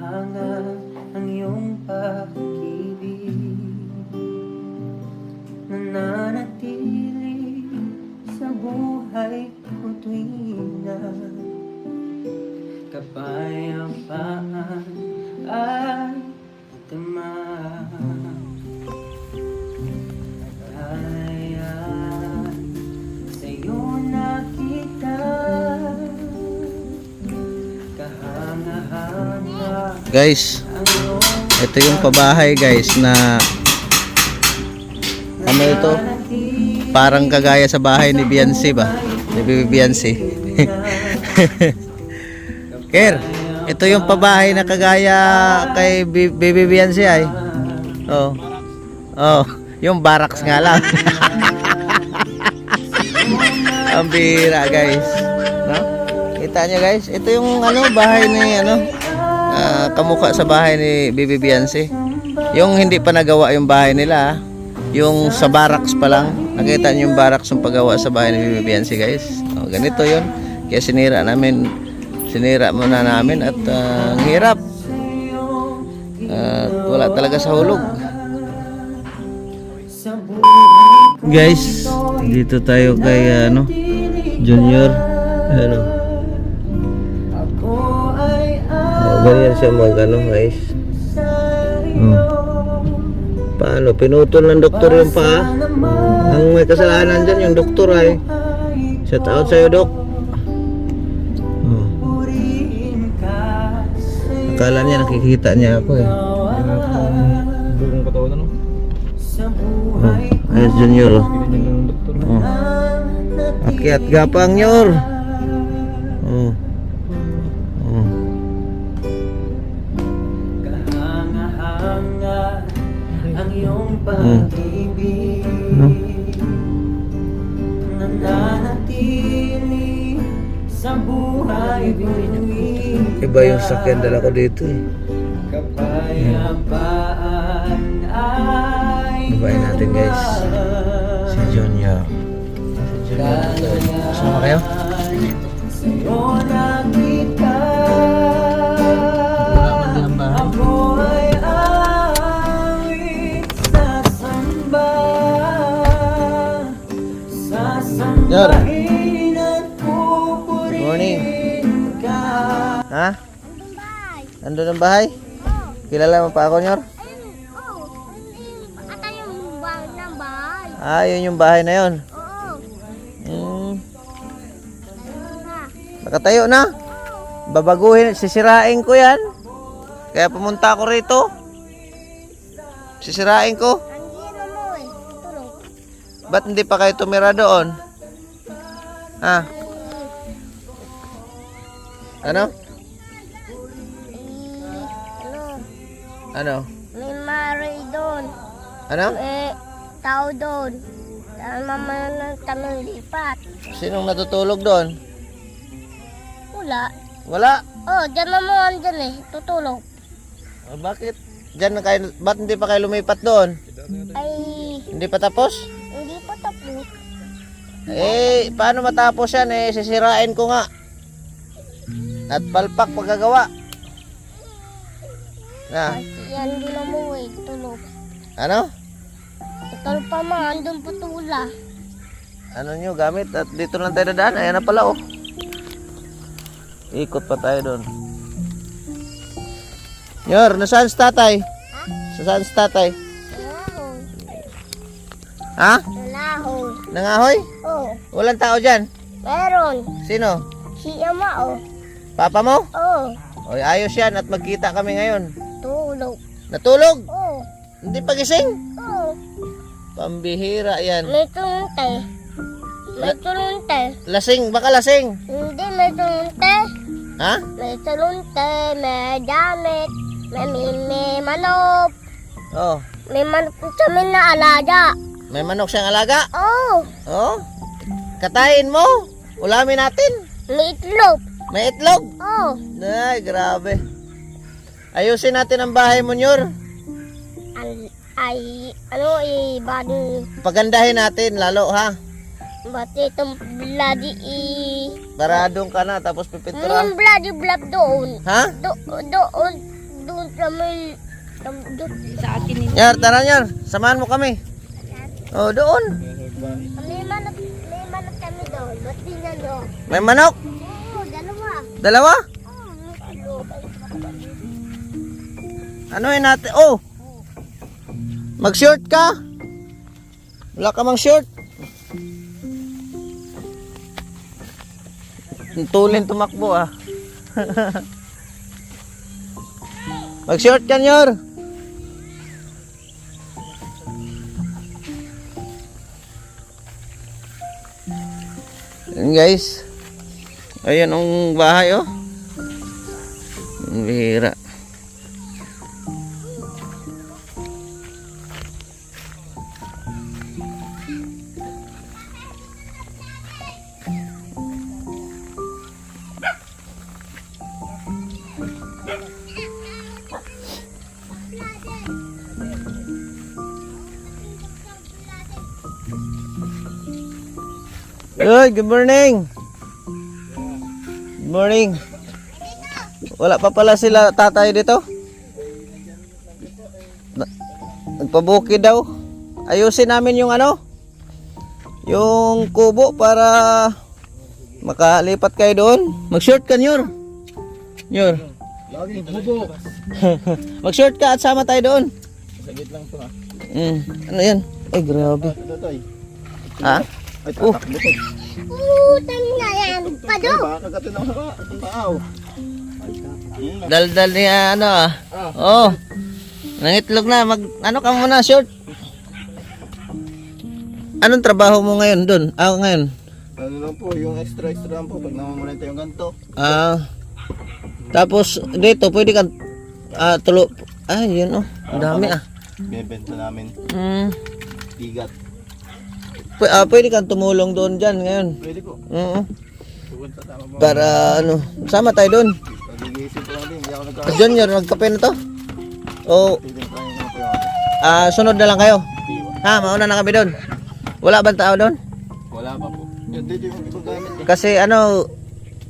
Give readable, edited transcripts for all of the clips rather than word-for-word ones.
Kahanga ang iyong pag-ibig, nananatili sa buhay ko tuwing na kapayapaan ay tama. Kaya sa'yo nakita kahanga-hanga. Guys, ito yung pabahay guys na ano ito? Parang kagaya sa bahay ni Beyonce ba? Ni Bibi Beyonce. Ker, ito yung pabahay na kagaya kay Bibi Beyonce ay. Oh. Oh, yung barracks nga lang. Ang bira guys. No? Kita nyo guys, ito yung ano bahay ni ano kamukha sa bahay ni Bibi Beyonce. Yung hindi pa nagawa yung bahay nila, yung sa barracks pa lang. Nakita niyo yung barracks yung paggawa sa bahay ni Bibi Beyonce guys. Oh, ganito yun. Kaya sinira muna namin at ang hirap. Wala talaga sa hulog. Guys, dito tayo kay Junior. Ano? Ganyan siya guys. Paano? Pinutol ng doktor yung paa. Ang may kasalanan dyan yung doktor ay. Shout out sa'yo, Dok. Akala niya nakikita niya ako eh. Ayos Junior. Akyat gapang Nyor. Ang iyong pag-ibig, nananatili sa buhay tuwing Iba yung sakyan dala ko dito eh. kapayapaan ay Ibahin natin guys. Si Junior. Sama kayo? sa'yo nakita. Ako ay awit sasambahin at pupurihin ka. Ha? Nandun ang bahay? Kilala mo pa ako, Nyor? Ata yung bahay ng bahay. Ah, yun yung bahay na yun. Oo. Nakatayo na. Babaguhin, sisirain ko yan. Kaya pumunta ako rito. Sisirain ko. Ang gino mo eh. Tulog. Ba't hindi pa kayo tumira doon? Ha? Ano? Ano? May mari doon. Ano? May tao doon. Tama ng tamang lipat. Sinong natutulog doon? Wala. Wala. Oh, dyan naman dyan eh. Tutulog. Ah, bakit? Diyan na kayo, ba't hindi pa kayo lumipat doon? Ay, Hindi pa tapos? hindi pa tapos. Eh, paano matapos yan eh? Sisirain ko nga. At palpak paggagawa. Na, Yan doon na mo eh. Tulog. ano? Ito pa man. Doon putula. Ano nyo gamit? At dito lang tayo dadaan. Ayan na pala oh. Ikot pa tayo doon. Nyor, nasaan si tatay? Nasaan si tatay? Nalahon. Ha? Nalahon. Nangahoy? Oh, Walang tao dyan? meron. Sino? Si Ama oh. Papa mo? Oh, Oy, ayos yan at magkita kami ngayon. tulog. Natulog? Oh, Hindi pa gising? oh. Pambihira yan. May tulunte. May tulunte. Lasing, baka lasing. Hindi, may tulunte. Ha? May tulunte, may damit, may manok. Oh, May manok kami na alaga. may manok siyang alaga. Oh, Oh, katayin mo. Ulamin natin. may itlog. May itlog. Oh, Ay, grabe. Ayusin natin ang bahay mo, Nyor. badi, Pagandahin natin lalo, ha? bati itong bloody Baradong ka na, tapos pipintura. bloody blab doon. Ha? Doon, doon sa may... Sa atin ni Nyor, tara Nyor. Samahan mo kami. Oh, doon. May manok kami doon. Ba't di na doon? May manok. Oo, dalawa. Dalawa. Oo, may lubay. Ano yun natin? Oh! Mag-short ka? Wala ka mang short? Tulin tumakbo ah. Mag-short ka Nyor. Ayan guys. Ayan ang bahay oh. Ang bihira. Good morning. Good morning. Wala pa pala sila tatay dito. Nagpabukid daw. Ayusin namin yung ano, yung kubo para makalipat kayo doon. Mag-short ka Nyor. Nyor. Lagi bubo. Mag-short ka at sama tayo doon. Sagit lang to ha. Ano yan? Ay grabe. Ito tay. Ha? Ay tatakbo to. Utang na yan. Pado. Baka kagatin ako sa paaw. Daldal niya ano ah. Oh. Nangitlog na. Ano ka muna short? Anong trabaho mo ngayon doon? Ngayon. Ano lang po, yung extra lang po pag namamalita yung ganito. Tapos dito pwede kang tulo. Yun oh. Ang dami ah. Binibenta namin. Bigat. Pwede kang tumulong doon dyan ngayon. Pwede po. Oo. Tugod sa tama po. Para ano, sama tayo doon. Nagigisip ko lang din. Hindi ako nagkakaroon. Junior, nagkape na to? O, Titin ko yung po yung sunod na lang kayo. diwa. Ha, mauna na kami doon. Wala bang tao doon? Wala pa po. Yan dito yung ibang gamit eh. Kasi ano,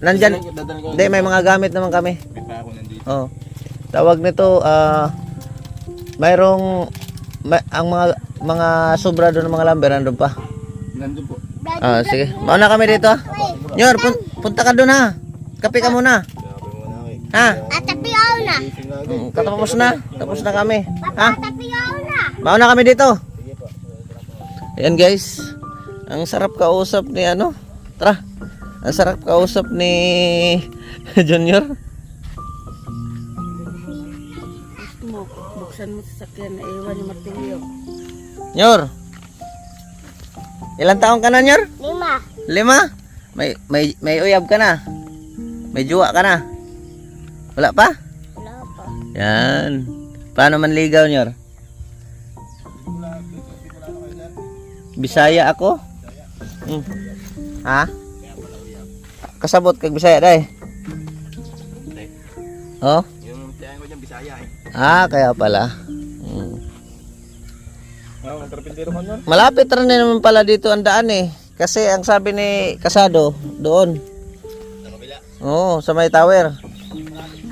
nandyan, Dadala ko. hindi, may mga gamit naman kami. May pa ako nandito. Oh. Tawag nito, mayroong, ang mga sobra doon ng mga lumber, nandun pa. Nandun po. Sige. Mauna kami dito. Nyor, punta ka doon ha. Kape ka muna. Grabe mo na eh. Ha? Atapiyaw na. Gising na agad. Katapos na. Tapos na kami. Ha? Atapiyaw na. Mauna kami dito. Sige po. Ayan guys. Ang sarap kausap ni ano. Tara. Ang sarap kausap ni Junior. gusto mo. Buksan mo sa sakyan na iwan yung martilyo. Nyor. Ilang taon ka na, Nyor? 5. 5? May uyab ka na. May juwa ka na. Wala pa? Wala pa. Yan. Paano manligaw, Nyor? Bisaya ako? Ha? Kasabot kag Bisaya day. Oh? Yung tiyahin ko dyan, Bisaya eh. Kaya pala. Ang karpintero ko nun. Malapit rin naman pala dito ang daan eh. Kasi ang sabi ni Kasado, doon. Sa kabila. Oo, sa may tower.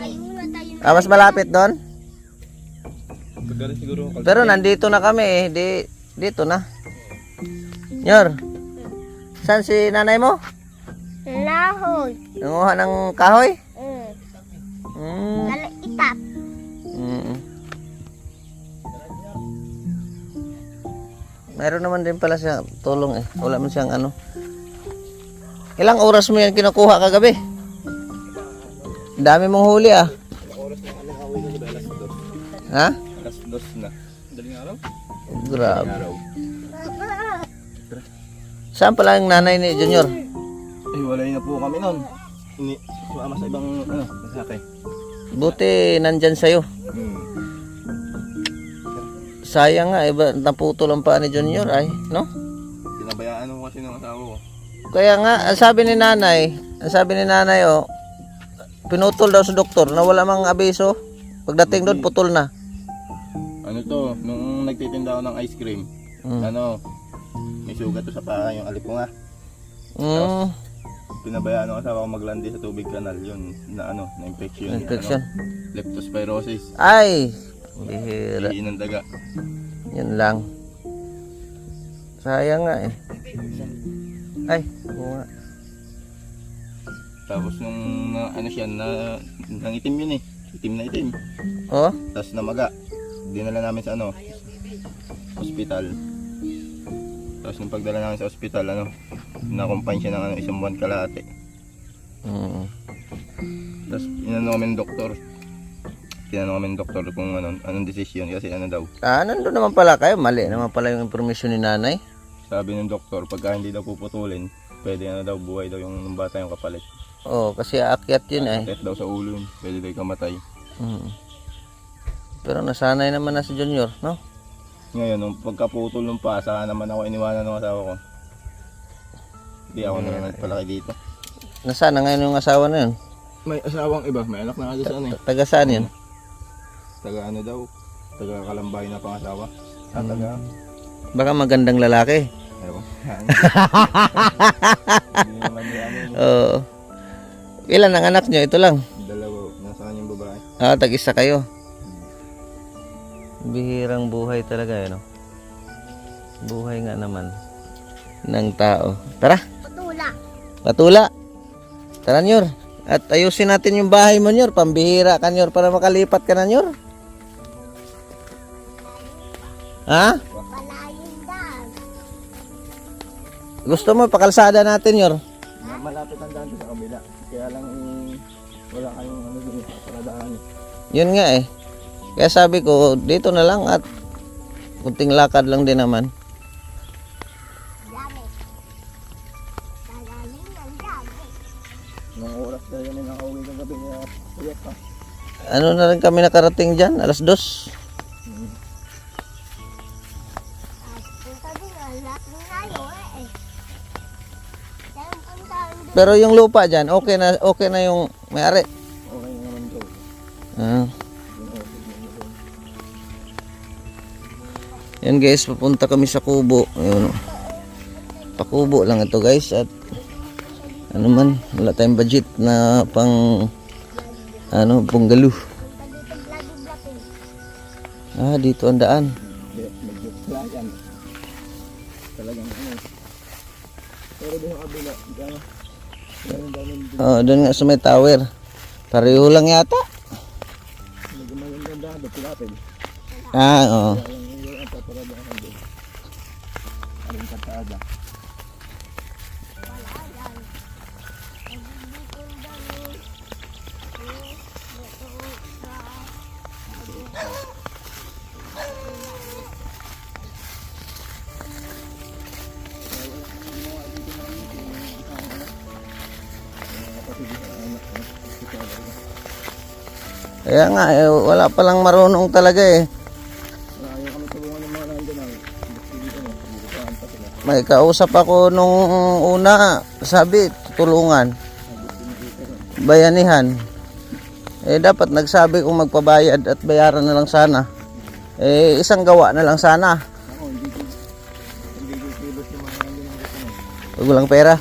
Ayun na tayo. Mas malapit doon. Pagkali siguro. Pero nandito na kami eh. Dito na. Nyor, saan si nanay mo? Lahoy. Nanguha ng kahoy? Mm. Itap. Meron naman din pala siya tulong eh. Wala man siyang ano. Ilang oras mo yan kinukuha kagabi? Ang dami mong huli ah. Oras na alang away ko ba? Alas 2. Ha? Alas 2 na. Daling araw? Grabe. Araw. Saan pala ang nanay ni Junior? Eh, walay na po kami nun. Sumama sa ibang, masakay. Buti nandyan sa'yo. Sayang nga, iba naputol ang paa ni Junior ay, no? Pinabayaan ko kasi ng asawa ko. Kaya nga, ang sabi ni nanay, oh, pinutol daw sa doktor na wala mang abiso. Pagdating doon, putol na. Ano to, nung nagtitinda ako ng ice cream, may sugat to sa paa, yung alipunga. pinabayaan ng asawa ko maglandi sa tubig kanal yun na ano, na infection. Infection. Ano, leptospirosis. Ay, bihira. Iin ng daga. Yan lang. Sayang nga eh. Ay, oo nga. Tapos nung ano siya, nangitim yun eh. Itim na itim. Oh, Tapos namaga. Dinala namin sa ano, hospital. Tapos nung pagdala namin sa hospital, ano, na-confine siya ng ano, 1 buwan kalahati. Tapos inano kami ng doktor. Tinanong kami ng doktor kung anong desisyon kasi ano daw. nandun naman pala kayo. Mali naman pala yung information ni nanay. Sabi ng doktor, pagka hindi daw puputulin, pwede ano daw, buhay daw yung bata yung kapalit. Oh, kasi aakyat yun eh. Kahit daw sa ulo yun, pwede daw kamatay. Pero nasanay naman na si Junior, no? Ngayon, nung pagkaputol ng pasa, naman ako iniwanan ng asawa ko. Hindi ako na nagpalaki dito. Nasana ngayon yung asawa na yun? May asawang iba, may anak na nga sa ano eh. Taga saan yun? Taga ano daw, taga Kalambay na pangasawa. Taga, Baka magandang lalaki. ewan. Hindi naman yung ano, Oo. Ilan ang anak nyo? Ito lang. dalawa, nasa kanyang babae. Tag-isa kayo. Bihirang buhay talaga, no? Buhay nga naman ng tao. Tara, Patula. patula. Tara, Nyor. At ayusin natin yung bahay mo, Nyor. Pambihira ka, Nyor, para makalipat ka na, Nyor. Ha? Palayin daan. Gusto mo pakalsada natin, Nyor? Malapit ang daan sa kabila. Kaya lang wala kayong ano dun para daan. Yun nga eh. Kaya sabi ko, dito na lang at kunting lakad lang din naman. Dami. Palayin ng dami. Nung oras na yun yung nakauwi ng gabi niya. Uyak pa. Ano na rin kami nakarating dyan? 2:00. Punta din ang lahat ng layo eh. Kaya punta doon. Pero yung lupa dyan, okay na yung may-ari. Okay naman to. Yan guys, papunta kami sa Kubo. Ayun. Pakubo lang ito guys. At ano man, wala tayong budget na pang bungalow. Punta dito bloody-bloody. Dito ang daan. Medyo playan. Talagang ano. Pero doon ang kabila. Gano'n. Doon nga sa may tower. Pareho lang yata. Medyo magandang daan. Pilapil. Oo. Yung ang paparadahan doon. Aling katada. Kaya nga, wala palang marunong talaga eh. Ayaw kami tulungan ng mga nandun ang dito mo. Pagbubukaan pa sila. May kausap ako nung una, sabi, tulungan. Bayanihan. Dapat nagsabi kung magpabayad at bayaran na lang sana. Isang gawa na lang sana. Ako, hindi kilos yung mga nandun ang gusto mo. Huwag walang pera.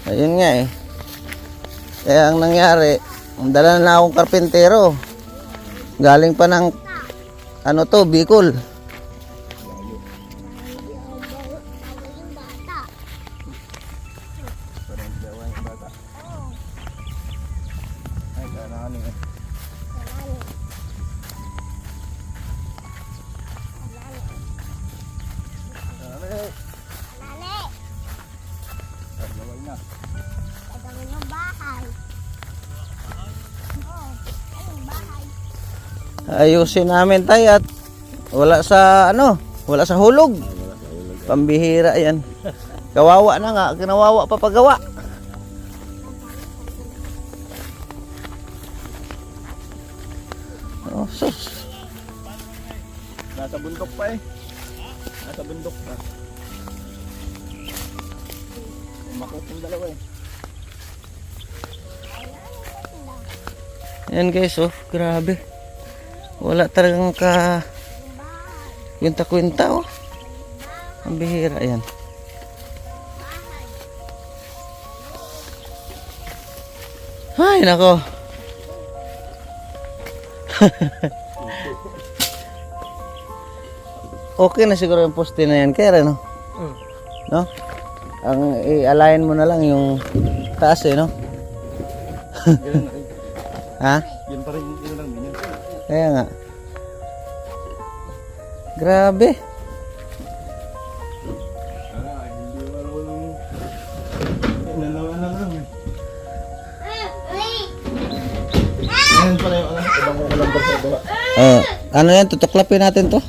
Ayun nga eh. Kaya ang nangyari, dala na akong karpintero. Galing pa ng Bicol. Yung bata. Parang jawa yung bata. Ay, kailangan eh. Lali. Gawin na. Gagawin yung bahay. Ayun, bahay. Ayusin namin tayo at wala sa hulog. Pambihira yan. Kawawa na nga, kinawawa pa pagawa. Oh, sus. Nasa bundok pa eh. Nasa bundok pa. Umakot yung dalawa eh. Yan guys, oh, grabe. Wala talagang kwenta-kwenta, oh. Ang bihira yan. Ay, nako. Okay na siguro yung poste na yan, kaya no? No? Ang i-align mo na lang yung taas eh, no? Ganun na rin. Ha? Yan pa rin yun lang din yan. Kaya nga. Grabe. Hindi marunong. Inalawan lang lang eh. Yan pala yung alam. Ibang ko lang sa baba. Ano yan? Tutuklapin natin to.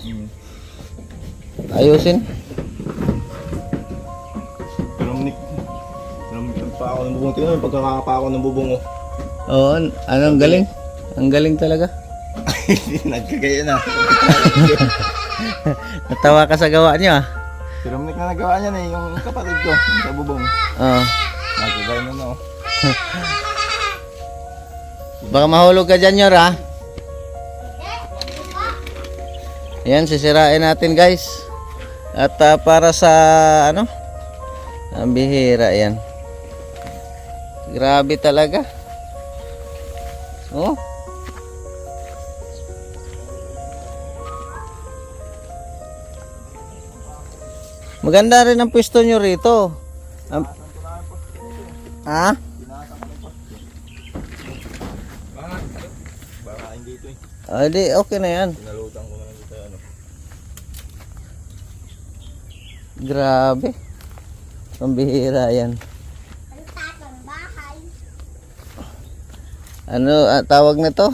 Ayusin. Pero pa ako ng bubong. Tingnan mo yung pagkakapa ako ng bubong oh. Oo, ang galing. Ang galing talaga. Nagkagaya na. Natawa ka sa gawa niyo ah. Pero na nagawa niya na eh, yung kapatid ko sa bubong. Oo. Nagkagaya na no. Baka mahulog ka dyan, Yor, ha? Yan, sisirain natin, guys. At para sa, ano? Ang bihira, yan. Grabe talaga. Oh. Maganda rin ang pwesto nyo rito. Ha? Baka hindi ito eh. Di, okay na yan. Pinalutan ko na lang dito ano. Grabe. Pambihira yan. Ang tatang bahay. Ano tawag nito?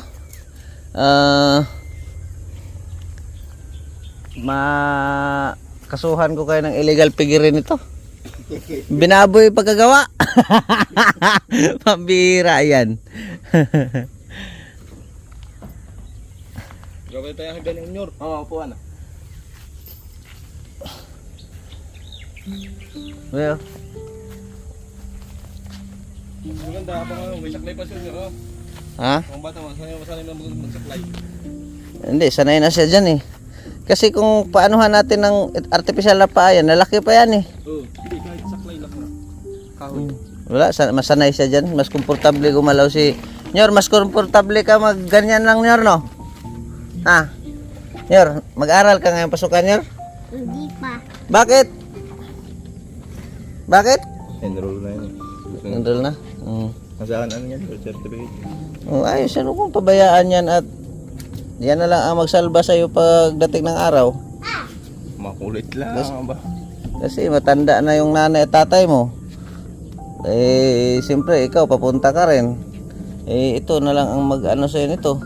Kasuhan ko kayo ng illegal pigirin ito. Binaboy pagkagawa. Pambihira yan. Gawin tayo ang galing nyor. Oo, upuan ah. Well, Maganda habang ano, may saklay pa siya nyor. Oh. ha? Ang bata mo, sanay na magsaklay. Hindi, sanay na siya dyan eh. Kasi kung paanuhan natin ng artificial na paa yan, nalaki pa yan eh. Oo, hindi kahit saklay lang na. Kahoy. Wala, masanay siya dyan. Mas komportable gumalaw si... Nyor, mas komportable ka mag ganyan lang, Nyor, no? Ha? Nyor, mag-aral ka ngayon pasukan, Nyor? Hindi pa. Bakit? Bakit? Enroll na yun eh. Enroll na? Masaan ano yan? Certificate. Ayos, ano kung pabayaan yan at yan na lang ang magsalba sa'yo pagdating ng araw. Makulit lang ba? Kasi matanda na yung nanay at tatay mo. Eh, siyempre, ikaw, papunta ka rin. Eh, ito na lang ang mag-ano sa'yo nito.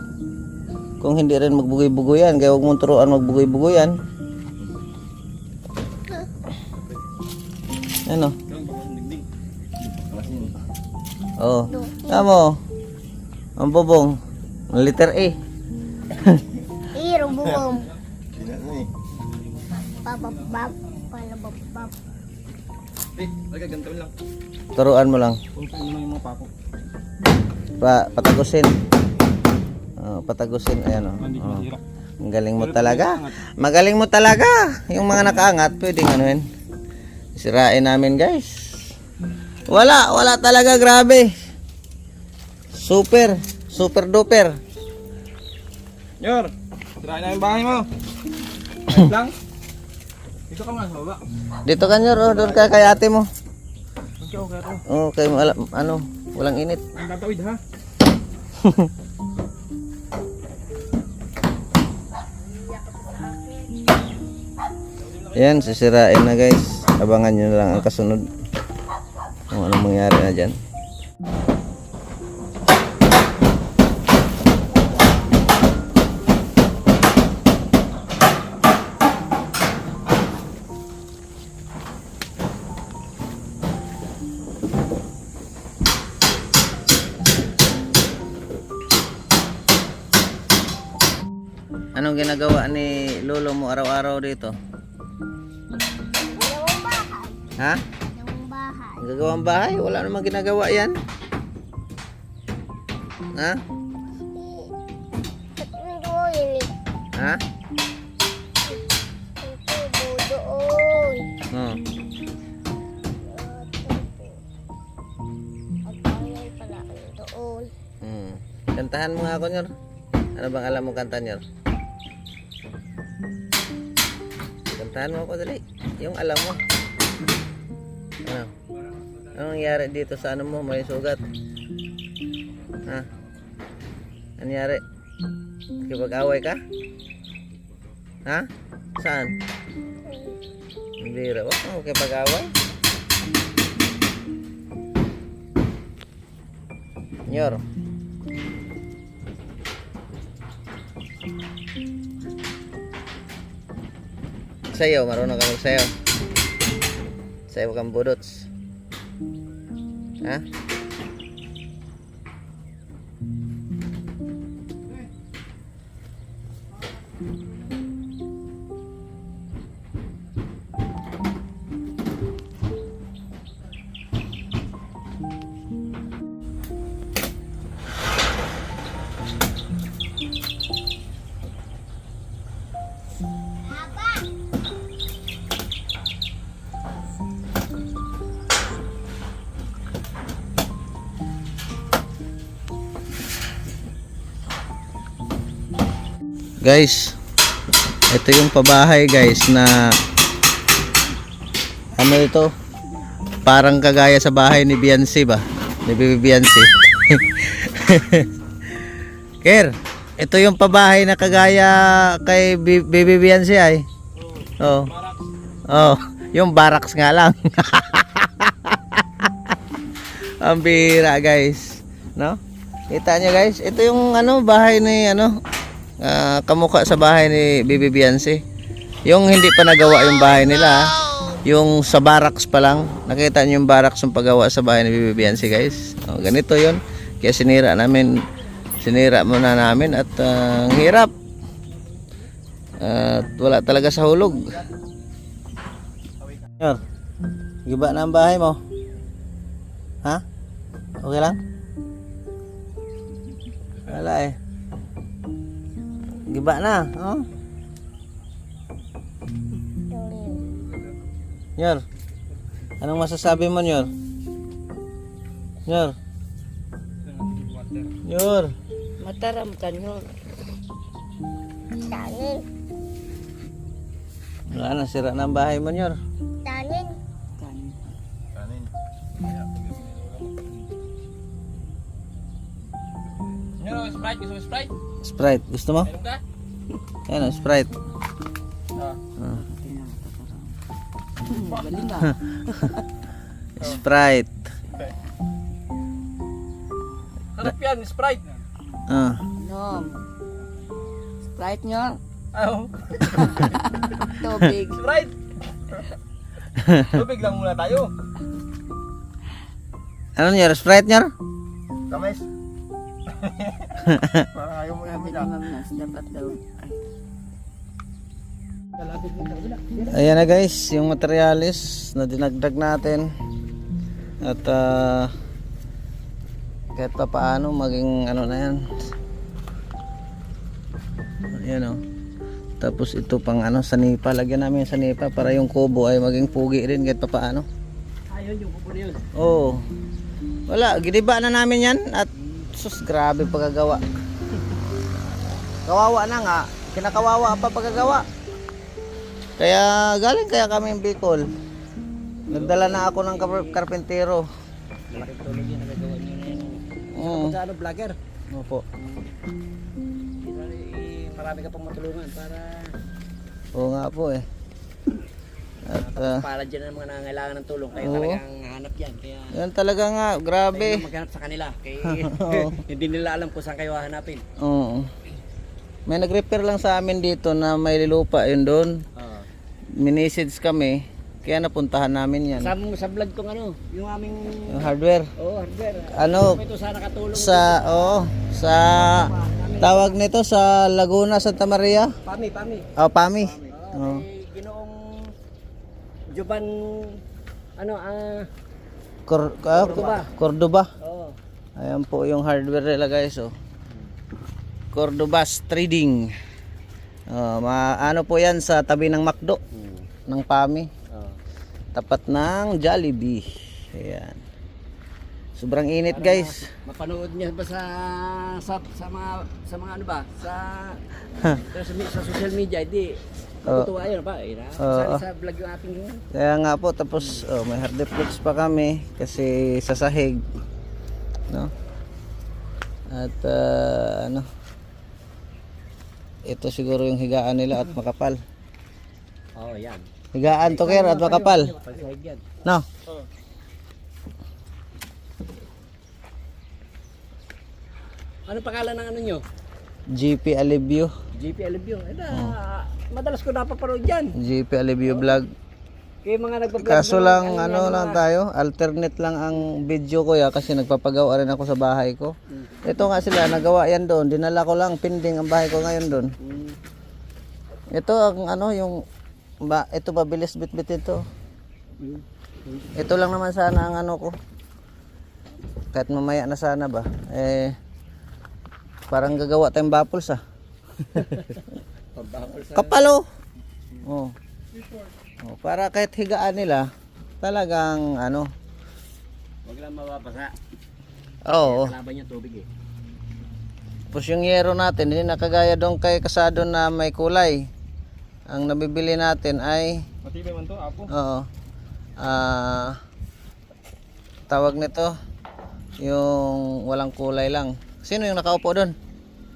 Kung hindi rin magbugoy-bugoy yan, kaya huwag mong turuan magbugoy-bugoy yan. Ano? Oo. Tamo. Ang bubong. Ang letter A. Iro bubong. Ano eh. Bababab. Palababab. Eh, talaga ganito lang. Turuan mo lang. Kung saan naman yung mga pako. Patagusin. Patagusin. Ayan o. Hindi ko mahirap. Ang galing mo talaga. Magaling mo talaga. Yung mga nakaangat, pwedeng ano yun. Sirain namin, guys. Wala talaga, grabe. Super duper. Nyor, tirahin na yung bahay mo. Ayos lang. Dito ka nga sa baba. Dito ka, Nyor, doon ka kay ate mo. Okay, okay. Okay, walang init. Ang tatawid ha. Yan, sisirain na, guys. Abangan nyo na lang ang kasunod. Kung anong mangyari na dyan. Anong ginagawa ni lolo mo araw-araw dito? Dalawang bahay. Ha? Dalawang bahay. Gagawang bahay? Wala namang ginagawa yan. Ha? Ito yun. Ha? Ito doon. Oh. At bayan pala doon. Kantahan mo nga ako, Nyor. Ano bang alam mo kanta, Nyor? Kantahan mo ako, dali. Yung alam mo. Ano? Anong nangyari dito sa ano mo? May sugat. Ha? Anong nangyari? Nakipag-away ka? Ha? Saan? Ang bira. Huwag mo nakipag-away. Nyor. Sayaw, marunong ka magsayaw. Sayaw kang budots. Ha? Guys, ito yung pabahay guys na ano ito? Parang kagaya sa bahay ni Beyonce ba? Ni Bibi Beyonce. Ker, ito yung pabahay na kagaya kay Bibi Beyonce ay. Oh. Oh, yung barracks nga lang. Ang bira guys, no? Kita nyo guys, ito yung ano bahay ni ano kamukha sa bahay ni Bibi Beyonce. Yung hindi pa nagawa yung bahay nila, yung sa barracks pa lang. Nakita niyo yung barracks yung paggawa sa bahay ni Bibi Beyonce guys. Oh, ganito yon. Kaya sinira muna namin at ang hirap. At wala talaga sa hulog. Yor, giba na ang bahay mo? Ha? Okay lang? Wala eh. Giba na, oh. Nyor, anong masasabi mo, Nyor? Nyor? Nyor? Mataram ka, Nyor. Tanin. Wala na, sira na ang bahay mo, Nyor. Tanin. Kanin. Sprite, gusto mo Sprite? Sprite, gusto mo? Meron ka? Ayan, Sprite. Galing ka. Sprite. Harap yan, Sprite. Nom. Sprite, Nyor. Ayaw. Tubig. Sprite. Tubig lang muna tayo. Ano, Nyor? Sprite, Nyor? Kames. Parang ayaw mo Sabi ni Ma'am Nas, dapat daw. Ayan na guys, yung materialis na dinagdag natin. At kahit pa paano maging ano na yan. Ayan o. Tapos ito pang ano, sanipa. Lagyan namin yung sanipa para yung kubo ay maging pugi rin kahit pa paano. Ayun, yung kubo na yun. Oo. Wala, giniba na namin yan. At sus, grabe pagkagawa. Kawawa na nga. Kinakawawa pa pagkagawa. Kaya galing kaya kami Bicol. Nagdala na ako ng karpentero. Malaking tulog yun, nagagawa nyo na yun. Oo. Sa ano, vlogger? Opo. Marami ka pang matulungan para Oo nga po eh. At para dyan ang mga nangangailangan ng tulong. Kaya Oo. talagang hanap yan. Kaya yan talaga nga, grabe. tayo maghanap sa kanila. Kaya Oo. hindi nila alam kung saan kayo hahanapin. Oo. May nag-repair lang sa amin dito na may lupa yun doon. Minisage kami. Kaya napuntahan namin yan. Sa vlog kong ano, yung aming Yung hardware. hardware. Ano, Ito sana katulong sa tawag nito sa Laguna, Santa Maria. Pami. Oh, Pami. Oh. Kay Ginoong Joban ano Cordoba. Cordoba. Oo. Ayan po yung hardware nila guys. Oh. Cordoba's Trading. Oh, ano po yan sa tabi ng McDo. Ng Pami. Oo. Tapat ng Jollibee. Ayan. Sobrang init guys. Mapanood niya ba sa mga ano ba? Sa social media, hindi. Matutuwa yun ba? Sa vlog yung ating yun. Kaya nga po, tapos may hard deflex pa kami kasi sa sahig, no? At ano, ito siguro yung higaan nila at makapal. Oo, yan. Higaan to Ker at makapal, Pagsahig yan. no? Ano pangalan ng ano nyo? GP Alivio, GP Alivio. Madalas ko napapanood yan. GP Alivio vlog. Kaya mga nagpa-vlog. Kaso lang ano lang tayo, alternate lang ang video ko ya kasi nagpapagawa rin ako sa bahay ko. Ito nga sila, nagawa yan doon. Dinala ko lang, pending ang bahay ko ngayon doon. Ito ang ano, yung ito mabilis bit-bit ito. Ito lang naman sana ang ano ko. Kahit mamaya na sana ba. Parang gagawa tayong baffles ah. Kapalo. Oh. Oh, para kahit higaan nila, talagang ano. Huwag lang mababasa. Oo. Kalaban niya tubig eh. Tapos yung yero natin, hindi nakagaya doon kay kasado na may kulay. Ang nabibili natin ay Matibay man to, apo. oo. Tawag nito yung walang kulay lang. Sino yung nakaupo doon?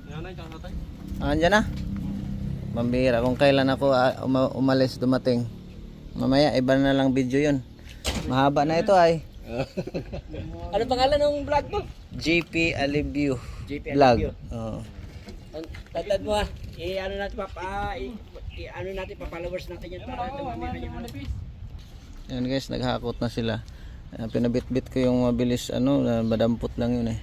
Nanay, kakatay. Andiyan na? Mambira kung kailan ako umalis dumating. Mamaya iba na lang video yun. Mahaba na ito ay. Ano pangalan ng vlog mo? GP Alivio GP vlog. Alivio. Oo. Tatad mo ah. Ano natin ano natin pa-followers natin yan para dumami na yan. Yan guys, naghakot na sila. Pinabit-bit ko yung mabilis ano, madampot lang yun eh.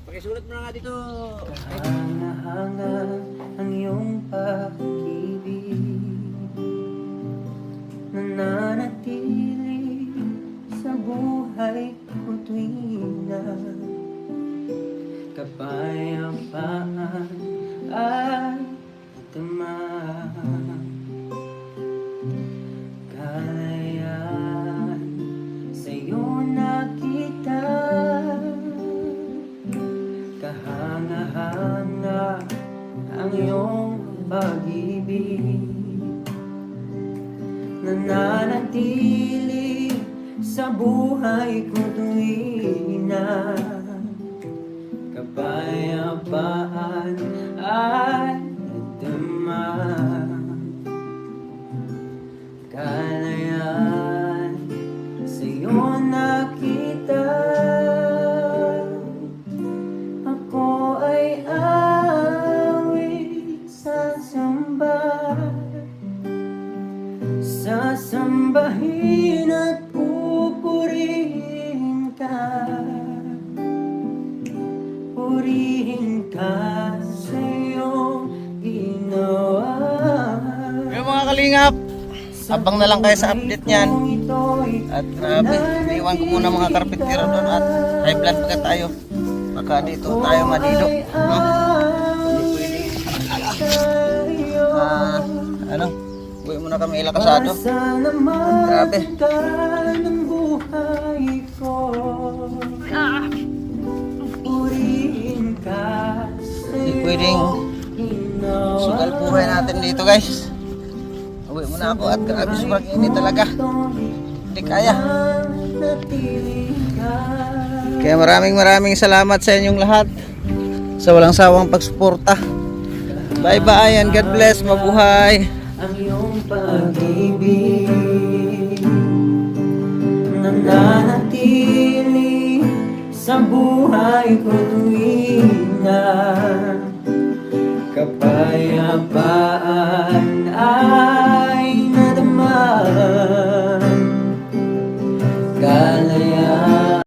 Pakisulat mo na nga dito. Hanga-hanga ang iyong pag-ibig, nananatili sa buhay ko tuwing na kapayapaan ay tama. Kalayaan sa'yo nakita, kahanga-hanga ang iyong pag-ibig, nananatili sa buhay ko tuwing na kapayapaan ay nadama. Kalayaan sa'yo nakita, ako ay awit sasambahin at pupurihin ka sa iyong ginawa. Yung mga kalingap, abang na lang kayo sa update niyan. At grabe, iniwan ko muna mga karpintero doon at high blood pa tayo. Baka dito tayo madido. No? Ano? Uwi muna kami ilakasado. Grabe. Hindi pwedeng sugal buhay natin dito guys. Uwi muna ako at grabe sobrang init talaga. Hindi kaya. Kaya maraming salamat sa inyong lahat sa walang sawang pagsuporta. Bye bye and God bless. Mabuhay. Ang iyong pag-ibig, nananatili sa buhay ko tuwing na kapayapaan